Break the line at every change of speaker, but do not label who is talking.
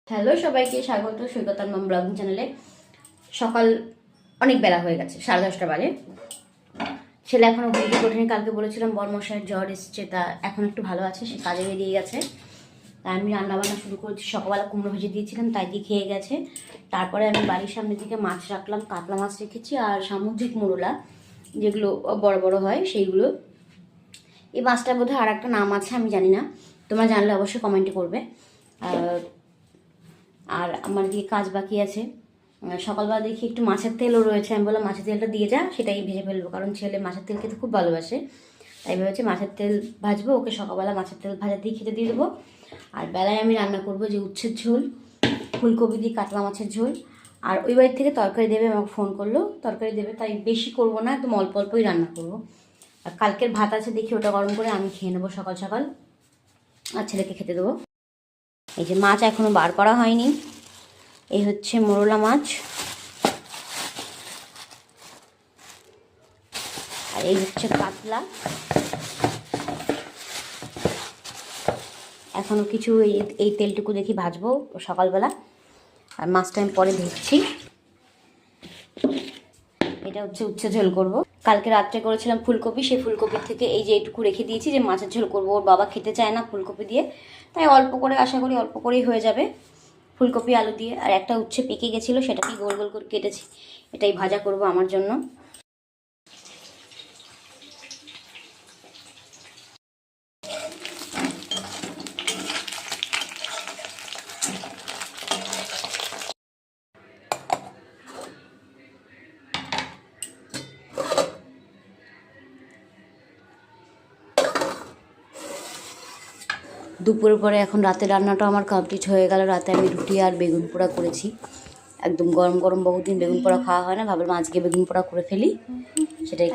Hello সবাইকে স্বাগত সৈকতার মাম blogging চ্যানেলে। সকাল অনেক বেলা হয়ে গেছে, 10:30 বাজে। ছেলে এখনও ঘুম থেকে ওঠেনি। কালকে বলেছিলাম বরমশাইয়ের জ্বর এসছে, তা এখন একটু ভালো আছে, সে কাজে বেরিয়ে গেছে। তাই আমি রান্নাবান্না শুরু করেছি। সকালবেলা কুমড়ো ভেজে দিয়েছিলাম, তাই দিয়ে খেয়ে গেছে। তারপরে আমি বাড়ির সামনে থেকে মাছ রাখলাম, কাতলা মাছ রেখেছি আর সামুদ্রিক মোরলা, যেগুলো বড় বড় হয় সেইগুলো। এই মাছটার বোধহয় আর একটা নাম আছে, আমি জানি না, তোমরা জানলে অবশ্যই কমেন্টে করবে। আর আমার দিকে কাজ বাকি আছে। সকালবেলা দেখি একটু মাছের তেলও রয়েছে, আমি বললাম মাছের তেলটা দিয়ে যা, সেটাই ভেজে ফেলবো, কারণ ছেলে মাছের তেল খেতে খুব ভালোবাসে। তাই ভেবেছি মাছের তেল ভাজবো, ওকে সকালবেলা মাছের তেল ভাজা দিয়ে খেতে দিয়ে দেবো। আর বেলায় আমি রান্না করবো যে উচ্ছের ঝোল, ফুলকপি দিয়ে কাতলা মাছের ঝোল। আর ওই বাড়ির থেকে তরকারি দেবে, আমাকে ফোন করলো তরকারি দেবে, তাই বেশি করবো না, একদম অল্প অল্পই রান্না করবো। আর কালকের ভাত আছে, দেখি ওটা গরম করে আমি খেয়ে নেবো সকাল সকাল, আর ছেলেকে খেতে দেবো। এই যে মাছ এখনও বার করা হয়নি, এই হচ্ছে মোরলা মাছ, আর এই হচ্ছে কাতলা। এখনও কিছু এই তেলটুকু দেখি ভাজবো সকালবেলা, আর মাছটা আমি পরে ধুচ্ছি। এটা হচ্ছে উচ্ছে ঝোল করব। কালকে রাত্রে করেছিলাম ফুলকপি, সেই ফুলকপির থেকে এই যে এইটুকু রেখে দিয়েছি যে মাছের ঝোল করবো। ওর বাবা খেতে চায় না ফুলকপি দিয়ে, তাই অল্প করে, আশা করি অল্প করেই হয়ে যাবে ফুলকপি আলু দিয়ে। আর একটা উচ্ছে পেকে গেছিলো, সেটাকে গোল গোল করে কেটেছি, এটাই ভাজা করব আমার জন্য। দুপুরের পরে এখন রাতে রান্নাটা আমার কমপ্লিট হয়ে গেল। রাতে আমি রুটি আর বেগুন পোড়া করেছি, একদম গরম গরম। বহুদিন বেগুন পোড়া খাওয়া হয় না, ভাবলাম আজকে বেগুন পোড়া করে ফেলি, সেটাই।